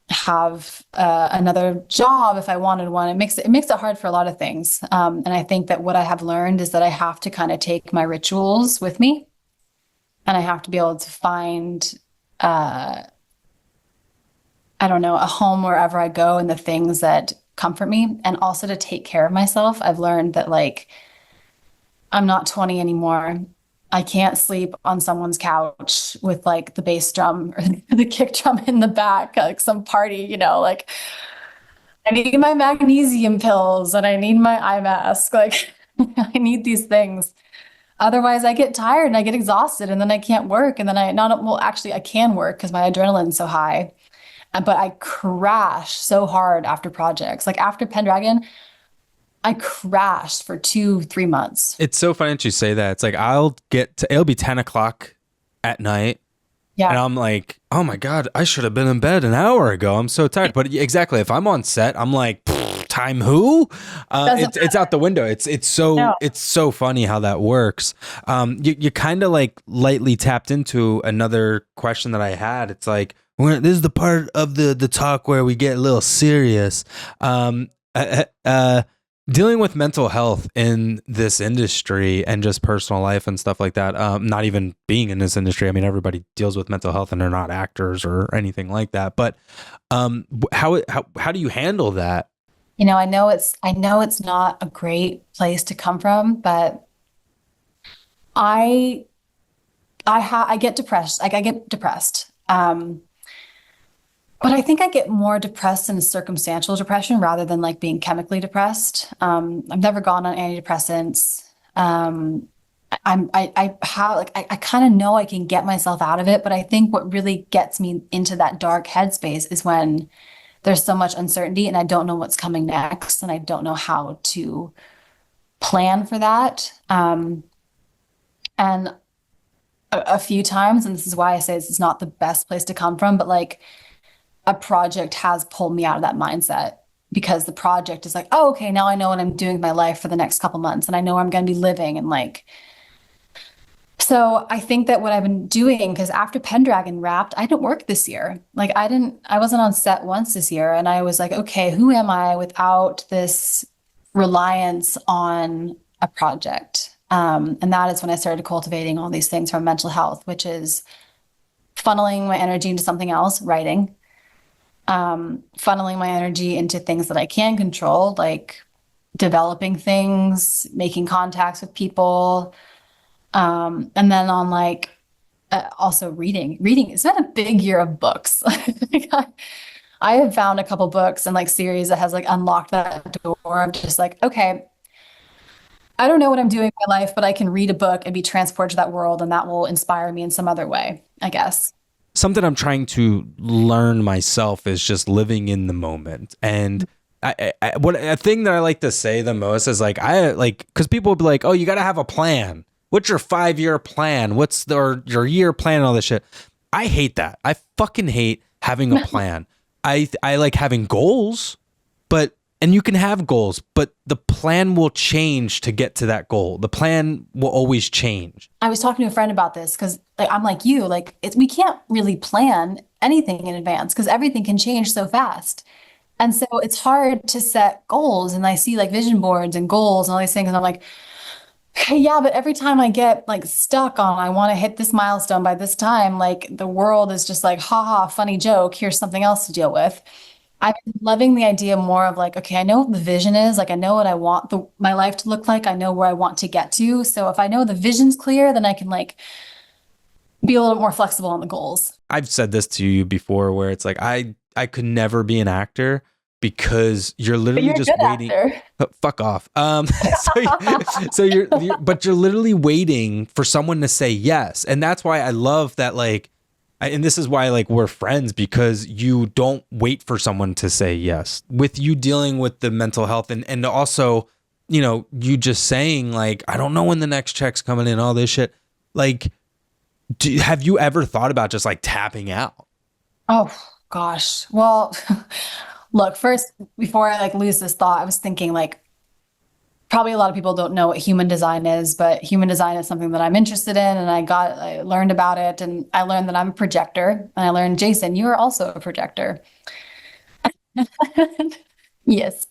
have another job if I wanted one. It makes it hard for a lot of things. And I think that what I have learned is that I have to kind of take my rituals with me. And I have to be able to find, I don't know, a home wherever I go and the things that comfort me and also to take care of myself. I've learned that like I'm not 20 anymore. I can't sleep on someone's couch with like the bass drum or the kick drum in the back, like some party, like I need my magnesium pills and I need my eye mask. Like I need these things. Otherwise, I get tired and I get exhausted and then I can't work. And then well, actually, I can work because my adrenaline's so high. But I crash so hard after projects. Like after Pendragon, I crashed for 2, 3 months. It's so funny that you say that. It's like it'll be 10 o'clock at night. And Yeah. I'm like, oh my God, I should have been in bed an hour ago. I'm so tired. But exactly, if I'm on set, I'm like, time who? Doesn't It's out the window. No. It's so funny how that works. You kind of like lightly tapped into another question that I had. It's like, this is the part of the talk where we get a little serious. Uh, uh, Dealing with mental health in this industry and just personal life and stuff like that. Not even being in this industry. I mean, everybody deals with mental health and they're not actors or anything like that. But how do you handle that? I know it's not a great place to come from, but I I get depressed. Like I get depressed. But I think I get more depressed in a circumstantial depression rather than like being chemically depressed. I've never gone on antidepressants. I have like I kind of know I can get myself out of it, but I think what really gets me into that dark headspace is when there's so much uncertainty and I don't know what's coming next and I don't know how to plan for that. And a few times, and this is why I say this is not the best place to come from, but like a project has pulled me out of that mindset because the project is like, oh, okay, now I know what I'm doing with my life for the next couple months and I know where I'm going to be living. And like, so I think that what I've been doing, because after Pendragon wrapped, I didn't work this year. Like I wasn't on set once this year. And I was like, okay, who am I without this reliance on a project? And that is when I started cultivating all these things from mental health, which is funneling my energy into something else, writing, funneling my energy into things that I can control, like developing things, making contacts with people, and then on like also reading. Reading, it's been a big year of books. Like, I have found a couple books and like series that has like unlocked that door of just like, okay, I don't know what I'm doing in my life, but I can read a book and be transported to that world, and that will inspire me in some other way, I guess. Something I'm trying to learn myself is just living in the moment. And what a thing that I like to say the most is like, because people will be like, oh, you got to have a plan. What's your 5-year plan? What's your year plan and all this shit? I hate that. I fucking hate having a plan. I like having goals, and you can have goals, but the plan will change to get to that goal. The plan will always change. I was talking to a friend about this because like, I'm like you, like we can't really plan anything in advance because everything can change so fast. And so it's hard to set goals. And I see like vision boards and goals and all these things. And I'm like, hey, yeah, but every time I get like stuck on, I want to hit this milestone by this time, like the world is just like, haha, funny joke. Here's something else to deal with. I'm loving the idea more of like, okay, I know what the vision is. Like, I know what I want my life to look like. I know where I want to get to. So if I know the vision's clear, then I can like be a little more flexible on the goals. I've said this to you before where it's like, I could never be an actor because you're But literally you're a just good waiting. actor. Fuck off. So but you're literally waiting for someone to say yes. And that's why I love that, like, and this is why like we're friends, because you don't wait for someone to say yes with you dealing with the mental health and also, you just saying like, I don't know when the next check's coming in, all this shit. Like, have you ever thought about just like tapping out? Oh gosh. Well, look, first, before I like lose this thought, I was thinking like probably a lot of people don't know what human design is, but human design is something that I'm interested in and I learned about it and I learned that I'm a projector and I learned, Jason, you are also a projector. Yes.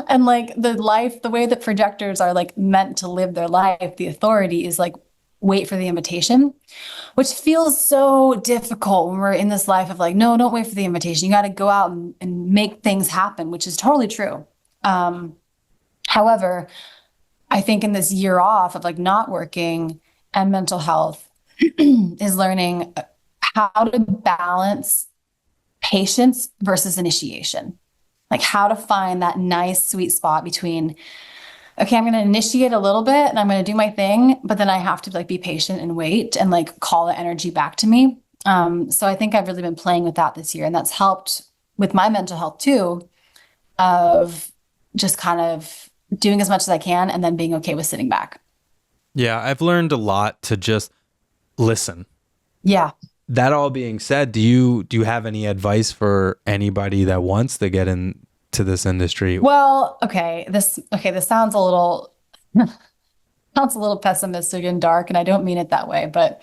And like the way that projectors are like meant to live their life, the authority is like wait for the invitation, which feels so difficult when we're in this life of like, no, don't wait for the invitation. You got to go out and make things happen, which is totally true. However, I think in this year off of like not working and mental health is learning how to balance patience versus initiation. Like how to find that nice sweet spot between, okay, I'm going to initiate a little bit and I'm going to do my thing, but then I have to like be patient and wait and like call the energy back to me. So I think I've really been playing with that this year, and that's helped with my mental health too, of just kind of doing as much as I can and then being okay with sitting back. Yeah, I've learned a lot to just listen. Yeah. That all being said, do you have any advice for anybody that wants to get into this industry? Well, this sounds a little sounds a little pessimistic and dark, and I don't mean it that way, but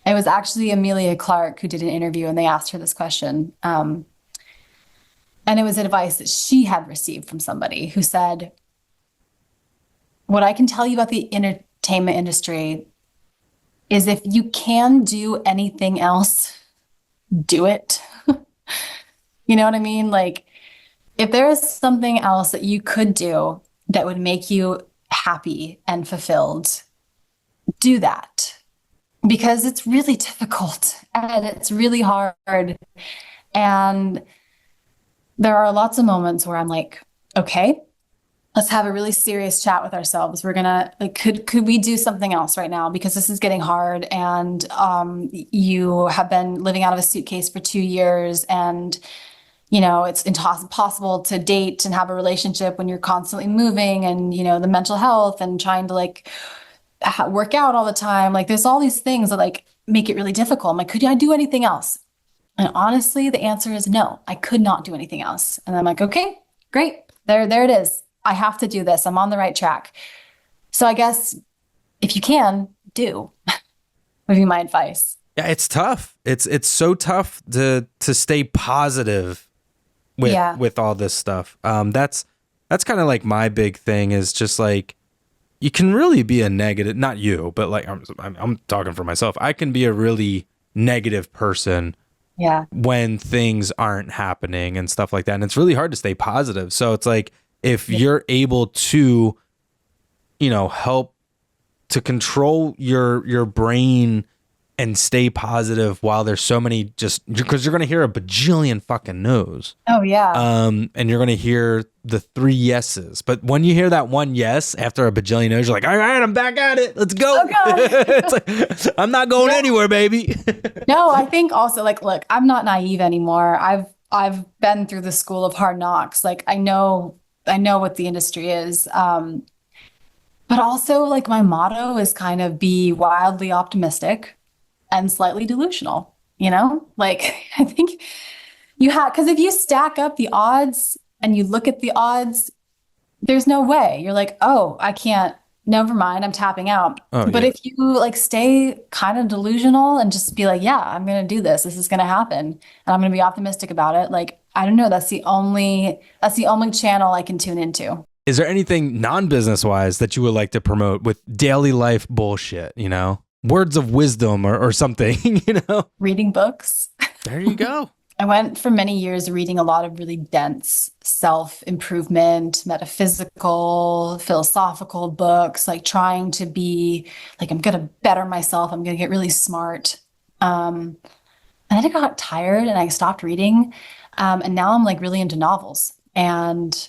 it was actually Amelia Clark who did an interview and they asked her this question. And it was advice that she had received from somebody who said, what I can tell you about the entertainment industry is if you can do anything else, do it. You know what I mean? Like, if there is something else that you could do that would make you happy and fulfilled, do that. Because it's really difficult and it's really hard. And there are lots of moments where I'm like, okay, let's have a really serious chat with ourselves. We're gonna like, could we do something else right now? Because this is getting hard, and you have been living out of a suitcase for 2 years, and it's impossible to date and have a relationship when you're constantly moving, and the mental health and trying to like work out all the time. Like there's all these things that like make it really difficult. I'm like, could I do anything else? And honestly, the answer is no, I could not do anything else. And I'm like, okay, great. There it is. I have to do this. I'm on the right track. So I guess if you can, do would be my advice. Yeah, it's tough. It's so tough to stay positive with all this stuff. That's kind of like my big thing is just like, you can really be a negative, not you, but like I'm talking for myself. I can be a really negative person when things aren't happening and stuff like that. And it's really hard to stay positive. So it's like, if you're able to, help to control your brain and stay positive while there's so many, just because you're going to hear a bajillion fucking no's. Oh yeah. And you're going to hear the 3 yeses. But when you hear that one yes after a bajillion no's, you're like, all right, I'm back at it. Let's go. Oh, God. It's like, I'm not going anywhere, baby. No, I think also like, look, I'm not naive anymore. I've been through the school of hard knocks. Like I know what the industry is. But also like my motto is kind of be wildly optimistic and slightly delusional, like I think because if you stack up the odds and you look at the odds, there's no way you're like, oh, I can't, never mind, I'm tapping out. But if you like stay kind of delusional and just be like, yeah, I'm going to do this. This is going to happen. And I'm going to be optimistic about it. Like, I don't know. That's the only channel I can tune into. Is there anything non-business wise that you would like to promote with daily life bullshit, words of wisdom or something, Reading books. There you go. I went for many years reading a lot of really dense self-improvement, metaphysical, philosophical books, like trying to be like, I'm going to better myself. I'm going to get really smart. And then I got tired and I stopped reading. And now I'm like really into novels and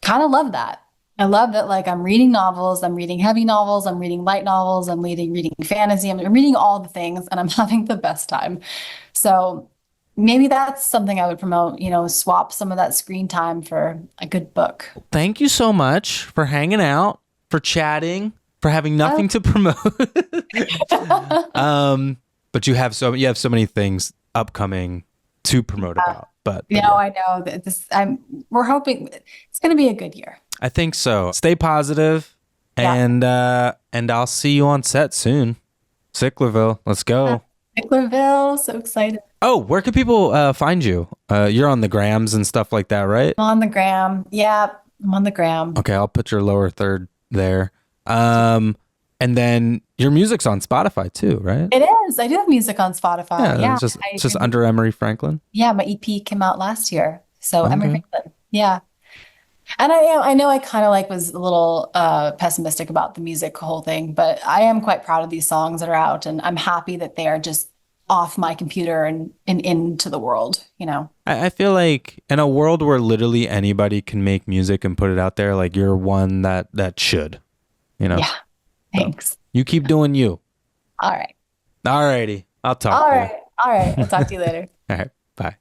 kind of love that. I love that, like, I'm reading novels, I'm reading heavy novels, I'm reading light novels, I'm reading fantasy, I'm reading all the things, and I'm having the best time. So maybe that's something I would promote, swap some of that screen time for a good book. Thank you so much for hanging out, for chatting, for having nothing to promote. But you have so many things upcoming to promote about. But yeah. I know that we're hoping it's going to be a good year. I think so. Stay positive, and I'll see you on set soon. Sicklerville, let's go. Sicklerville, so excited. Oh, where can people find you? You're on the grams and stuff like that, right? I'm on the gram. Yeah, I'm on the gram. Okay, I'll put your lower third there. And then your music's on Spotify too, right? It is. I do have music on Spotify. Yeah, Yeah. it's just under Emree Franklin. Yeah, my EP came out last year. So Emree Okay. Franklin. Yeah. And I know I kind of like was a little pessimistic about the music whole thing, but I am quite proud of these songs that are out, and I'm happy that they are just off my computer and into the world, you know. I feel like in a world where literally anybody can make music and put it out there, like you're one that should, you know. Yeah. So Thanks. you keep doing you. All right. Alrighty. I'll talk All to you. right. All right. I'll talk to you later. All right. Bye.